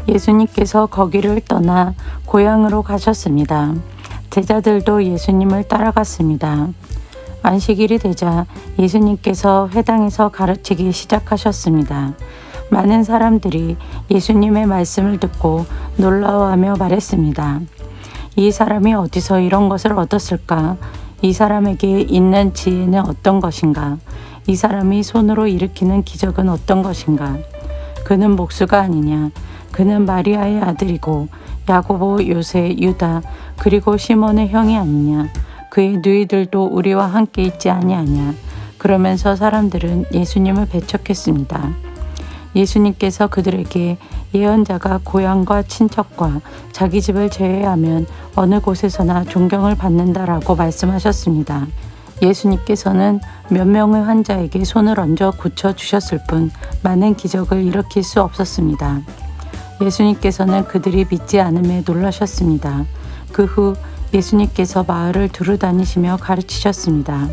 예수님께서 거기를 떠나 고향으로 가셨습니다. 제자들도 예수님을 따라갔습니다. 안식일이 되자 예수님께서 회당에서 가르치기 시작하셨습니다. 많은 사람들이 예수님의 말씀을 듣고 놀라워하며 말했습니다. 이 사람이 어디서 이런 것을 얻었을까? 이 사람에게 있는 지혜는 어떤 것인가? 이 사람이 손으로 일으키는 기적은 어떤 것인가? 그는 목수가 아니냐? 그는 마리아의 아들이고 야고보, 요새, 유다, 그리고 시몬의 형이 아니냐? 그의 누이들도 우리와 함께 있지 아니하냐? 그러면서 사람들은 예수님을 배척했습니다. 예수님께서 그들에게 예언자가 고향과 친척과 자기 집을 제외하면 어느 곳에서나 존경을 받는다라고 말씀하셨습니다. 예수님께서는 몇 명의 환자에게 손을 얹어 고쳐주셨을 뿐 많은 기적을 일으킬 수 없었습니다. 예수님께서는 그들이 믿지 않음에 놀라셨습니다. 그 후 예수님께서 마을을 두루 다니시며 가르치셨습니다.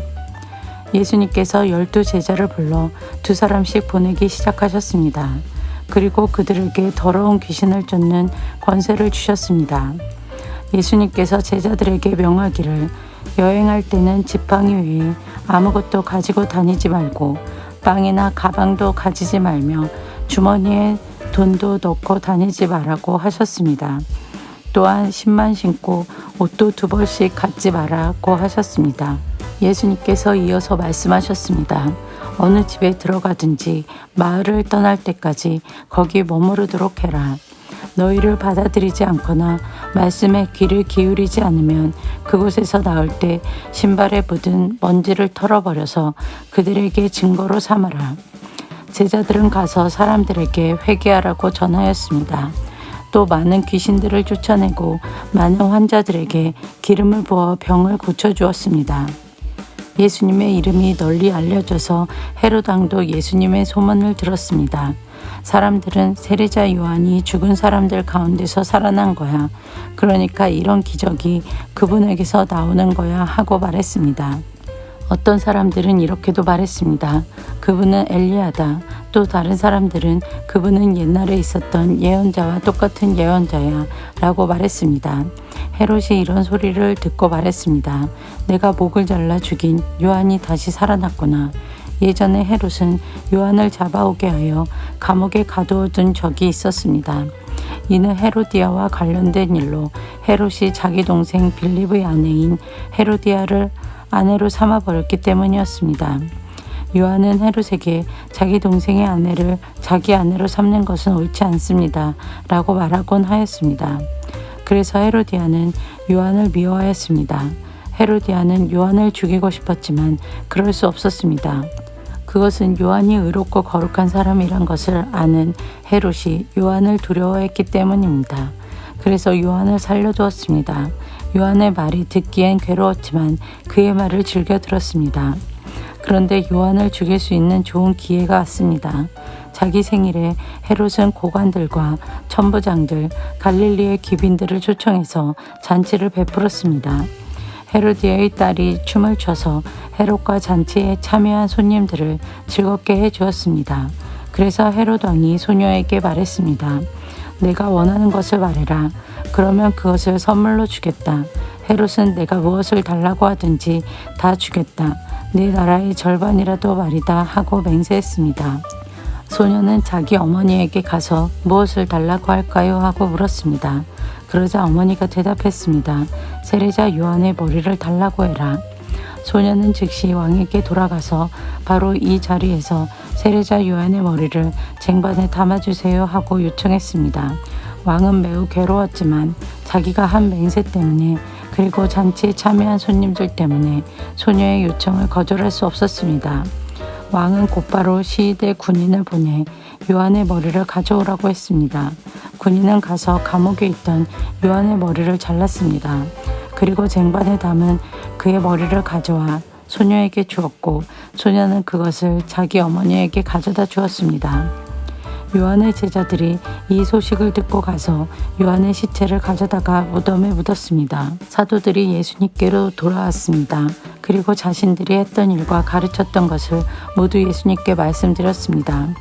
예수님께서 12 제자를 불러 2사람씩 보내기 시작하셨습니다. 그리고 그들에게 더러운 귀신을 쫓는 권세를 주셨습니다. 예수님께서 제자들에게 명하기를 여행할 때는 지팡이 외에 아무것도 가지고 다니지 말고 빵이나 가방도 가지지 말며 주머니에 돈도 넣고 다니지 말라고 하셨습니다. 또한 신만 신고 옷도 2벌씩 갖지 말라고 하셨습니다. 예수님께서 이어서 말씀하셨습니다. 어느 집에 들어가든지 마을을 떠날 때까지 거기 머무르도록 해라. 너희를 받아들이지 않거나 말씀에 귀를 기울이지 않으면 그곳에서 나올 때 신발에 묻은 먼지를 털어버려서 그들에게 증거로 삼아라. 제자들은 가서 사람들에게 회개하라고 전하였습니다. 또 많은 귀신들을 쫓아내고 많은 환자들에게 기름을 부어 병을 고쳐주었습니다. 예수님의 이름이 널리 알려져서 헤롯 왕도 예수님의 소문을 들었습니다. 사람들은 세례자 요한이 죽은 사람들 가운데서 살아난 거야. 그러니까 이런 기적이 그분에게서 나오는 거야 하고 말했습니다. 어떤 사람들은 이렇게도 말했습니다. 그분은 엘리야다. 또 다른 사람들은 그분은 옛날에 있었던 예언자와 똑같은 예언자야 라고 말했습니다. 헤롯이 이런 소리를 듣고 말했습니다. 내가 목을 잘라 죽인 요한이 다시 살아났구나. 예전에 헤롯은 요한을 잡아오게 하여 감옥에 가두어둔 적이 있었습니다. 이는 헤로디아와 관련된 일로 헤롯이 자기 동생 빌립의 아내인 헤로디아를 아내로 삼아버렸기 때문이었습니다. 요한은 헤롯에게 자기 동생의 아내를 자기 아내로 삼는 것은 옳지 않습니다. 라고 말하곤 하였습니다. 그래서 헤로디아는 요한을 미워하였습니다. 헤로디아는 요한을 죽이고 싶었지만 그럴 수 없었습니다. 그것은 요한이 의롭고 거룩한 사람이란 것을 아는 헤롯이 요한을 두려워했기 때문입니다. 그래서 요한을 살려두었습니다. 요한의 말이 듣기엔 괴로웠지만 그의 말을 즐겨 들었습니다. 그런데 요한을 죽일 수 있는 좋은 기회가 왔습니다. 자기 생일에 헤롯은 고관들과 천부장들, 갈릴리의 귀빈들을 초청해서 잔치를 베풀었습니다. 헤로디아의 딸이 춤을 춰서 헤롯과 잔치에 참여한 손님들을 즐겁게 해주었습니다. 그래서 헤롯 왕이 소녀에게 말했습니다. 내가 원하는 것을 말해라. 그러면 그것을 선물로 주겠다. 헤롯은 내가 무엇을 달라고 하든지 다 주겠다. 내 나라의 절반이라도 말이다 하고 맹세했습니다. 소녀는 자기 어머니에게 가서 무엇을 달라고 할까요? 하고 물었습니다. 그러자 어머니가 대답했습니다. 세례자 요한의 머리를 달라고 해라. 소녀는 즉시 왕에게 돌아가서 바로 이 자리에서 세례자 요한의 머리를 쟁반에 담아주세요 하고 요청했습니다. 왕은 매우 괴로웠지만 자기가 한 맹세 때문에 그리고 잔치에 참여한 손님들 때문에 소녀의 요청을 거절할 수 없었습니다. 왕은 곧바로 시위대 군인을 보내 요한의 머리를 가져오라고 했습니다. 군인은 가서 감옥에 있던 요한의 머리를 잘랐습니다. 그리고 쟁반에 담은 그의 머리를 가져와 소녀에게 주었고 소녀는 그것을 자기 어머니에게 가져다 주었습니다. 요한의 제자들이 이 소식을 듣고 가서 요한의 시체를 가져다가 무덤에 묻었습니다. 사도들이 예수님께로 돌아왔습니다. 그리고 자신들이 했던 일과 가르쳤던 것을 모두 예수님께 말씀드렸습니다.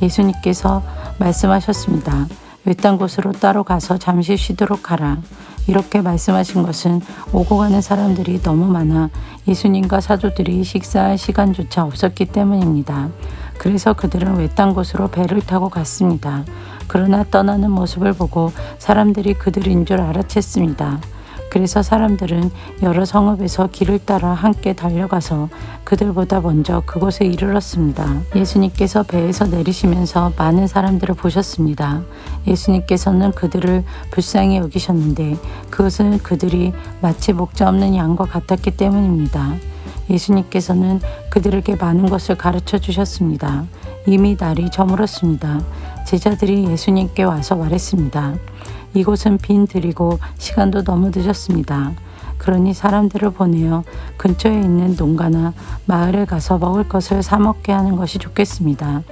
예수님께서 말씀하셨습니다. 외딴 곳으로 따로 가서 잠시 쉬도록 하라. 이렇게 말씀하신 것은 오고 가는 사람들이 너무 많아 예수님과 사도들이 식사할 시간조차 없었기 때문입니다. 그래서 그들은 외딴 곳으로 배를 타고 갔습니다. 그러나 떠나는 모습을 보고 사람들이 그들인 줄 알아챘습니다. 그래서 사람들은 여러 성읍에서 길을 따라 함께 달려가서 그들보다 먼저 그곳에 이르렀습니다. 예수님께서 배에서 내리시면서 많은 사람들을 보셨습니다. 예수님께서는 그들을 불쌍히 여기셨는데 그것은 그들이 마치 목자 없는 양과 같았기 때문입니다. 예수님께서는 그들에게 많은 것을 가르쳐 주셨습니다. 이미 날이 저물었습니다. 제자들이 예수님께 와서 말했습니다. 이곳은 빈 들이고 시간도 너무 늦었습니다. 그러니 사람들을 보내어 근처에 있는 농가나 마을에 가서 먹을 것을 사 먹게 하는 것이 좋겠습니다.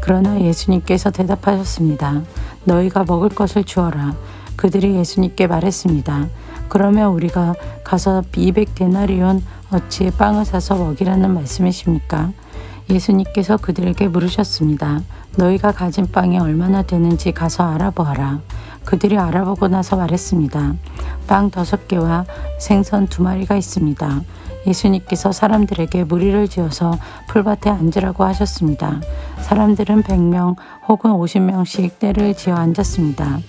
그러나 예수님께서 대답하셨습니다. 너희가 먹을 것을 주어라. 그들이 예수님께 말했습니다. 그러면 우리가 가서 200데나리온 어치의 빵을 사서 먹이라는 말씀이십니까? 예수님께서 그들에게 물으셨습니다. 너희가 가진 빵이 얼마나 되는지 가서 알아보아라. 그들이 알아보고 나서 말했습니다. 빵 5개와 생선 2마리가 있습니다. 예수님께서 사람들에게 무리를 지어서 풀밭에 앉으라고 하셨습니다. 사람들은 100명 혹은 50명씩 때를 지어 앉았습니다.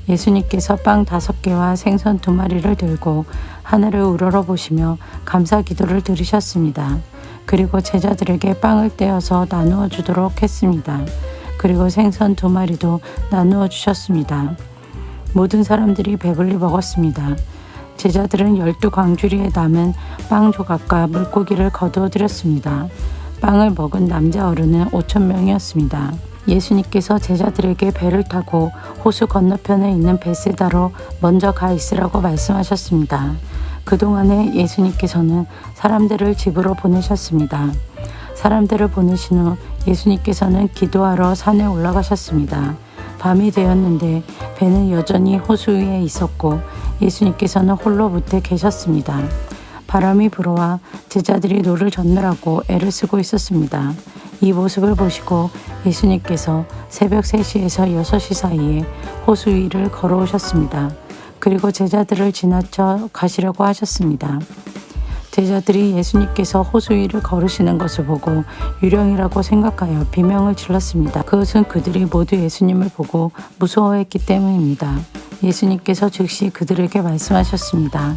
예수님께서 빵 5개와 생선 2마리를 들고 하늘을 우러러보시며 감사 기도를 드리셨습니다. 그리고 제자들에게 빵을 떼어서 나누어 주도록 했습니다. 그리고 생선 2마리도 나누어 주셨습니다. 모든 사람들이 배불리 먹었습니다. 제자들은 12광주리에 남은 빵 조각과 물고기를 거두어 드렸습니다. 빵을 먹은 남자 어른은 5,000명이었습니다. 예수님께서 제자들에게 배를 타고 호수 건너편에 있는 벳세다로 먼저 가 있으라고 말씀하셨습니다. 그동안에 예수님께서는 사람들을 집으로 보내셨습니다. 사람들을 보내신 후 예수님께서는 기도하러 산에 올라가셨습니다. 밤이 되었는데 배는 여전히 호수 위에 있었고 예수님께서는 홀로 무태 계셨습니다. 바람이 불어와 제자들이 노를 젓느라고 애를 쓰고 있었습니다. 이 모습을 보시고 예수님께서 새벽 3시에서 6시 사이에 호수 위를 걸어오셨습니다. 그리고 제자들을 지나쳐 가시려고 하셨습니다. 제자들이 예수님께서 호수 위를 걸으시는 것을 보고 유령이라고 생각하여 비명을 질렀습니다. 그것은 그들이 모두 예수님을 보고 무서워했기 때문입니다. 예수님께서 즉시 그들에게 말씀하셨습니다.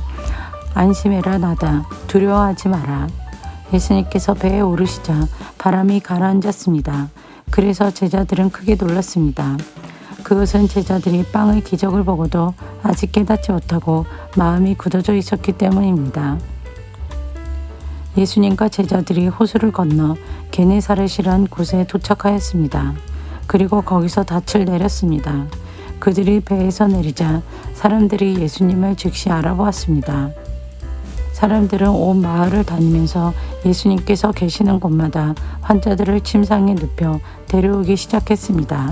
안심해라 나다. 두려워하지 마라. 예수님께서 배에 오르시자 바람이 가라앉았습니다. 그래서 제자들은 크게 놀랐습니다. 그것은 제자들이 빵의 기적을 보고도 아직 깨닫지 못하고 마음이 굳어져 있었기 때문입니다. 예수님과 제자들이 호수를 건너 게네사렛이란 곳에 도착하였습니다. 그리고 거기서 닻을 내렸습니다. 그들이 배에서 내리자 사람들이 예수님을 즉시 알아보았습니다. 사람들은 온 마을을 다니면서 예수님께서 계시는 곳마다 환자들을 침상에 눕혀 데려오기 시작했습니다.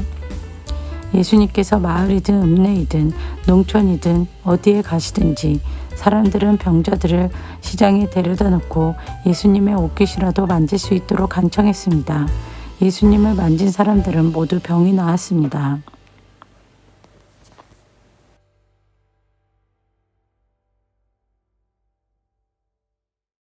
예수님께서 마을이든 읍내이든 농촌이든 어디에 가시든지 사람들은 병자들을 시장에 데려다 놓고 예수님의 옷깃이라도 만질 수 있도록 간청했습니다. 예수님을 만진 사람들은 모두 병이 나았습니다.